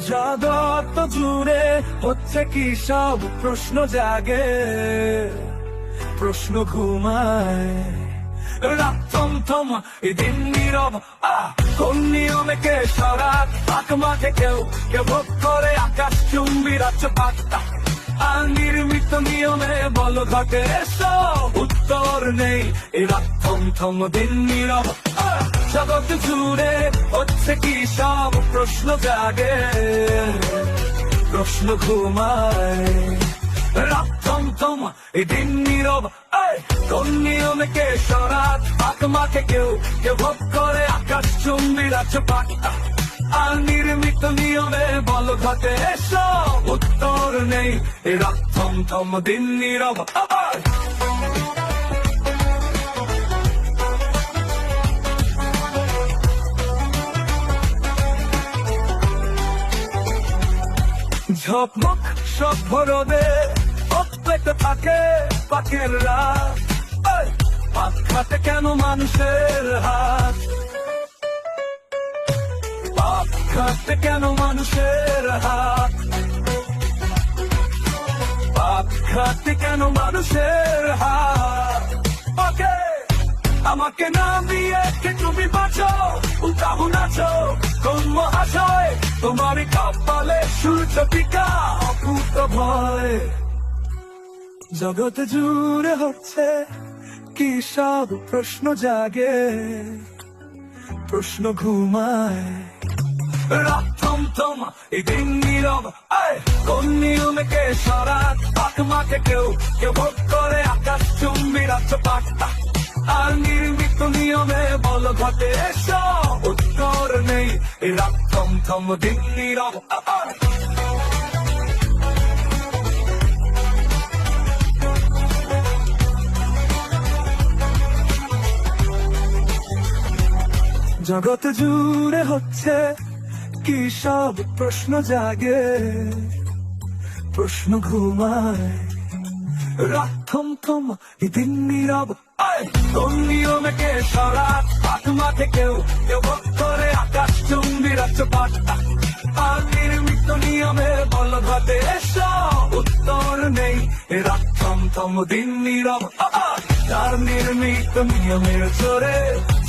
জগৎ জুড়ে হচ্ছে কি সব প্রশ্ন জাগে, প্রশ্ন ঘুমায় রাত থমথম দিন নীরব। কোন নিয়মে কে সরাত পাক মাঠে কেউ কেউ ভোগ করে আকাশ চুম্বি রাজ্যপাত। আর নির্মিত নিয়মে বল ঘটে সব উত্তর নেই, এই রাত থমথম দিন নীরব। জগৎ জুড়ে হচ্ছে কি সব প্রশ্ন জাগে, প্রশ্ন ঘুমায় রাত থমথম দিন নীরব। কোন নিয়মে কে সরাত পাক মাঠে কেউ কেউ ভোগ করে আকাশ চুম্বি রাজ্যপাত। আর নির্মিত নিয়মে বল ঘটে সব উত্তর নেই, এই রাত থমথম দিন নীরব। ঝকমক সব ভরদে পেতে থাকে পাকের রাত। পাক খাতে কেন মানুষের হাত, পাক খাতে কেন মানুষের হাত, পাক খাতে কেন মানুষের হাত। ওকে আমাকে নাম দিয়ে কে তুমি বাঁচো, উল্টাবো নাচো কোন মহাশয়, তোমারই কপালে সূর্য টিকা অকুত ভয়। জগৎ জুড়ে হচ্ছে কি সব প্রশ্ন জাগে, প্রশ্ন ঘুমায় রাত থমথম দিন নীরব। কোন নিয়মে কে সরাত পাক মাঠে কেউ কেউ ভোগ করে আকাশ চুম্বি রাজ্যপাত। আর নির্মিত নিয়মে বল ঘটে সব উত্তর নেই, এই রাত থমথম দিন নীরব। জগৎ জুড়ে হচ্ছে কি সব প্রশ্ন জাগে, প্রশ্ন ঘুমায় রাত থমথম দিন নীরব। কোন নিয়মে কে সরাত পাক মাঠে কেউ কেউ ভোগ করে আকাশ চুম্বি রাজ্যপাত। আর নির্মিত নিয়মে বল ঘটে সব উত্তর নেই, এই রাত থমথম দিন নীরব। তার নির্মিত নিয়মের জোরে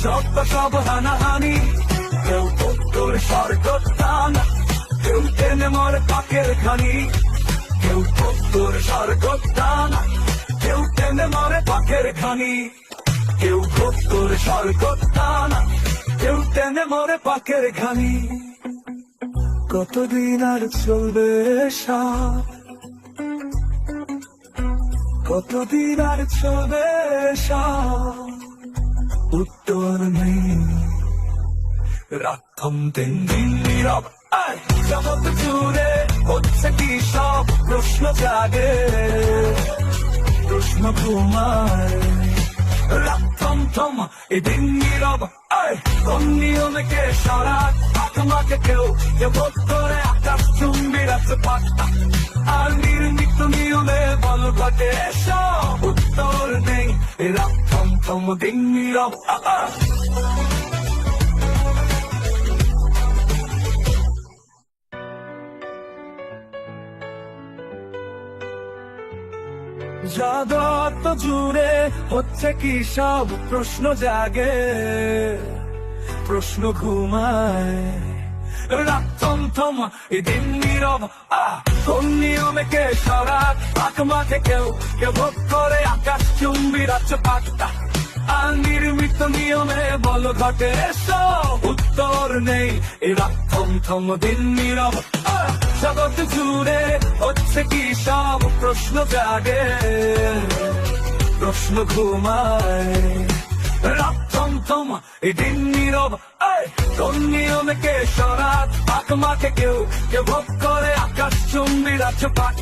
যত সব হানাহানি, কেউ উত্তর স্বর্গ টান, কেউ টেনে মরে পাকের খানি, কেউ উত্তর স্বর্গ টান, কেউ টেনে মরে পাকের খানি, কেউ উত্তর স্বর্গ টান, কেউ টেনে মরে পাকের খানি। কতদিন আর চলবে সব, কতদিন আর চলবে সব উত্তর নেই, রাত থমথম দিন নীরব। জগৎ জুড়ে হচ্ছে কি সব প্রশ্ন জাগে, প্রশ্ন ঘুমায় রাত থমথম দিন নীরব। কোন নিয়মে কে সরাত পাক মাঠে কেউ কেউ ভোগ করে আকাশ চুম্বি রাজ্যপাত। আর নির্মিত নিয়মে বল ঘটে সব উত্তর নেই, এই রাত থমথম দিন নীরব। জগৎ জুড়ে হচ্ছে কি সব প্রশ্ন জাগে, প্রশ্ন ঘুমায় রাত থমথম দিন নীরব। কোন নিয়মে কে সরাত পাক মাঠে কেউ কেউ ভোগ করে আকাশ চুম্বি রাজ্যপাত। আর নির্মিত নিয়মে বল ঘটে সব উত্তর নেই, এই রাত থমথম দিন নীরব। জগৎ জুড়ে হচ্ছে কি সব প্রশ্ন জাগে, প্রশ্ন ঘুমায় রাত থমথম দিন নীরব। কোন নিয়মে কে সরাত পাক মাঠে কেউ কেউ ভোগ করে আকাশ চুম্বি রাজ্যপাত।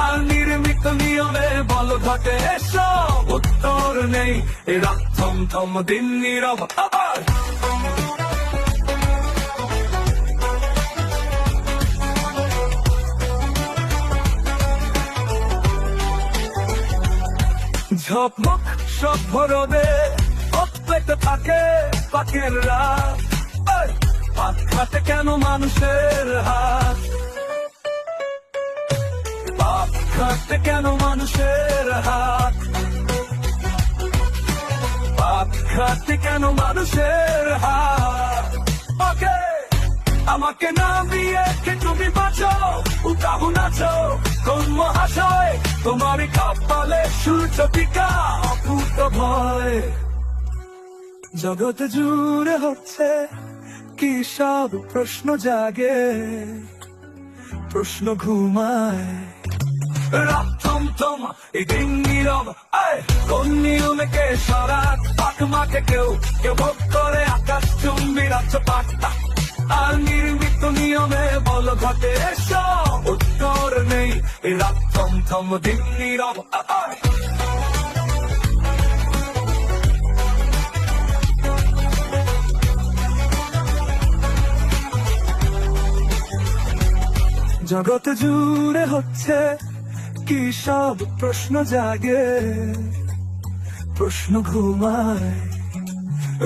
আর নির্মিত নিয়মে বল ঘটে সব উত্তর নেই, এই রাত থমথম দিন নীরব। ঝকমক সব ভরদে পেতে থাকে পাকের রাত। পাক খাটে কেন মানুষের হাত, পাপ খাটে কেন মানুষের হাত, পাপ খাটে কেন মানুষের হাত। ওকে আমাকে নামিয়ে কে তুমি বাঁচো, উঠাও নাচো কোন মহাশয়, তোমারই কপালে সূর্য টিকা অকুত ভয়। জগৎ জুড়ে হচ্ছে কি সব প্রশ্ন জাগে, প্রশ্ন ঘুমায় রাত থমথম এই দিন নীরব। কোন নিয়মে কে সরাত, পাক মাকে কেউ কেউ ভোগ করে আকাশ চুম্বি রাজ্য পাট্টা, আর নির্মিত নিয়মে বল ঘটে সব উত্তর নেই এই রাত থমথম দিন নীরব। জগৎ জুড়ে হচ্ছে কি সব প্রশ্ন জাগে, প্রশ্ন ঘুমায়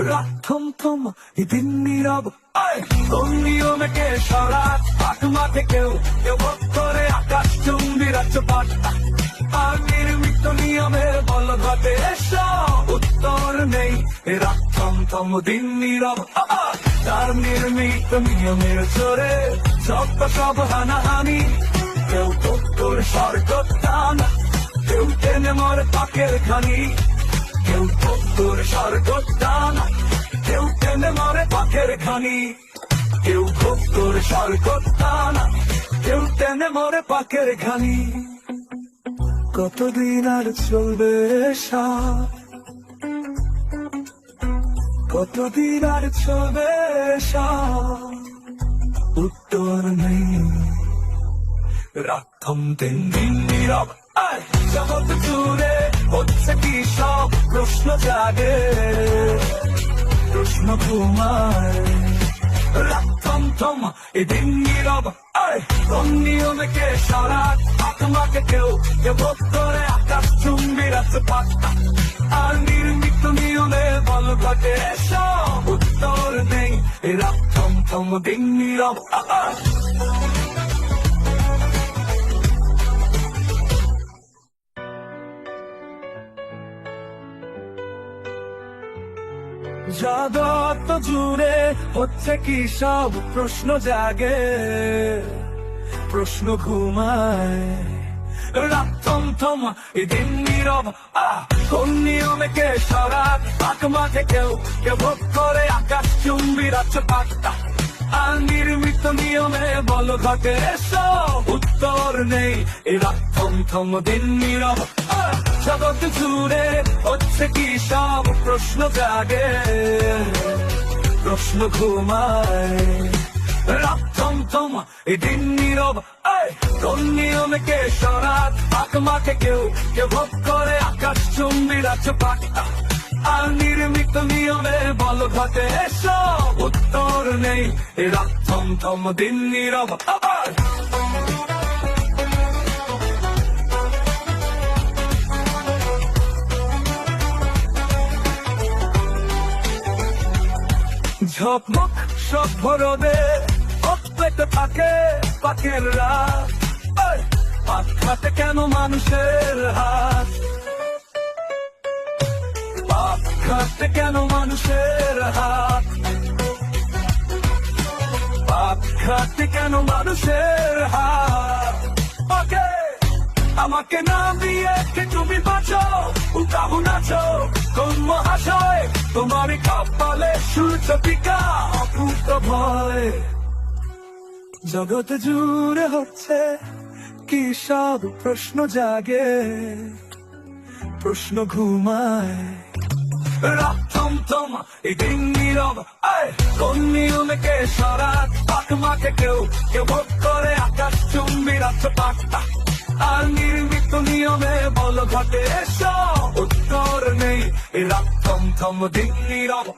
রাত থমথম দিন নীরব। কোন নিয়মে কে সরাত, পাক মাকে কেউ কেউ ভোগ করে আকাশ চুম্বি রাজ্য পাট্টা, আর নির্মিত নিয়মে বল ঘটে সব উত্তর নেই রাত থমথম দিন নীরব। তার নির্মিত নিয়মের জোরে যত সব হানাহানি, কেউ তোর স্বর্গ টান, কেউ টেনে মরে পাকের খানি, কেউ তোর স্বর্গ টান, কেউ টেনে মরে পাকের খানি, কেউ তোর স্বর্গ টান, কেউ টেনে মরে পাকের খানি। কতদিন আর চলবে সাথ, কতদিন আর চলবে সাথ, উত্তর নেই রাত থমথম দিন নীরব। জগৎ জুড়ে হচ্ছে কি সব প্রশ্ন জাগে, প্রশ্ন ঘুমায় রাত থমথম এই দিন নীরব। কোন নিয়মে কে সরাত, পাক মাকে কেউ কেউ ভোগ করে আকাশ চুম্বি রাজ্য পাট্টা, আর নির্মিত নিয়মে বল ঘটে সব উত্তর নেই রাত থমথম দিন নীরব। জগৎ জুড়ে হচ্ছে কি সব প্রশ্ন জাগে, প্রশ্ন ঘুমায় রাত থমথম দিন নীরব। কোন নিয়মে কে সরাত, পাক মাকে কেউ কেউ ভোগ করে আকাশ চুম্বি রাজ্য পাট্টা, আর নির্মিত নিয়মে বল ঘটে সব উত্তর নেই রাত থমথম দিন নীরব। জগৎ জুড়ে হচ্ছে কি সব প্রশ্ন জাগে, প্রশ্ন ঘুমায় রাত থমথম দিন নীরব। কোন নিয়মে কে সরাত, পাক মাকে কেউ কেউ ভোগ করে আকাশ চুম্বি রাজ্য পাট্টা, আর নির্মিত নিয়মে বল ঘটে সব উত্তর নেই রাত থমথম দিন নীরব। ঝকমক সব ভরদে অপ্রেত থাকে পাকের রাত, পাক খাটে কেন মানুষের হাত, পাক খাটে কেন মানুষের হাত, পাক খাটে কেন মানুষের হাত। ওকে আমাকে নাম দিয়ে কে তুমি বাঁচো, উঠাও নাচো কোন মহাশয়, তোমারই কপালে সূর্য টিকা অকুত ভয়। জগৎ জুড়ে হচ্ছে কি সব প্রশ্ন জাগে, প্রশ্ন ঘুমায় রাত থমথম দিন নীরব। কোন নিয়মে কে সরাত, পাক মাকে কেউ কেউ ভোগ করে আকাশ চুম্বি রাজ্য পাট্টা, আর নির্মিত নিয়মে বল ঘটে সব উত্তর নেই রাত থমথম দিন নীরব।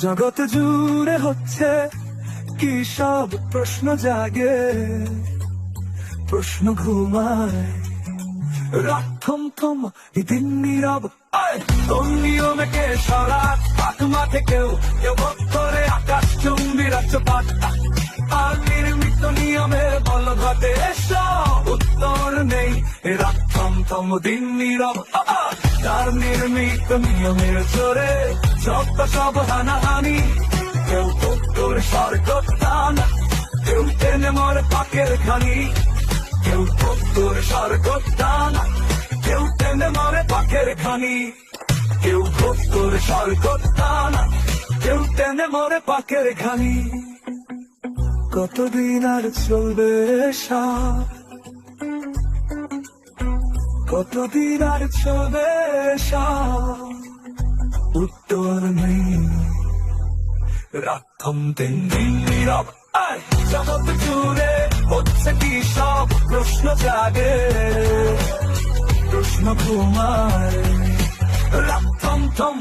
জগৎ জুড়ে হচ্ছে কি সব প্রশ্ন জাগে, প্রশ্ন ঘুমায়, রাত থমথম দিন নীরব, কোন নিয়মে কে সরাত পাট মাঠে কেউ কেউ ভোগ করে আকাশ চুম্বি রাজ্যপাট, আর নির্মিত নিয়মে বল ঘটে সব উত্তর নেই। রাত থমথম দিন নীরব, তার নির্মিত নিয়মের জোরে যত সব হানাহানি, কেউ ভোগ করে স্বর্গ টান, কেউ টেনে মরে পাকের খানি, কেউ ভোগ করে স্বর্গ টান, কেউ টেনে মরে পাকের খানি, কেউ ভোগ করে স্বর্গ টান, কেউ টেনে মরে পাকের খানি। কতদিন আর চলবে সাপ, কতদিন আর চলবে সাপ, উত্তর নেই। রাত থমথম দিন নীরব, জগৎ জুড়ে হচ্ছে কি সব প্রশ্ন জাগে, প্রশ্ন ঘুমায়, রাত থমথম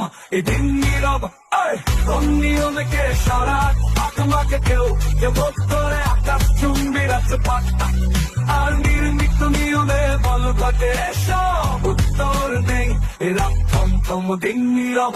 দিন নীরব, কোন নিয়মে কে সরাত আত্মাকে কেউ কেউ ভোগ করে আকাশ চুম্বি রাজ্যপাট, আর নির্মিত নিয়মে বল ঘটে সব উত্তর নেই। রাত থমথম দিন নীরব,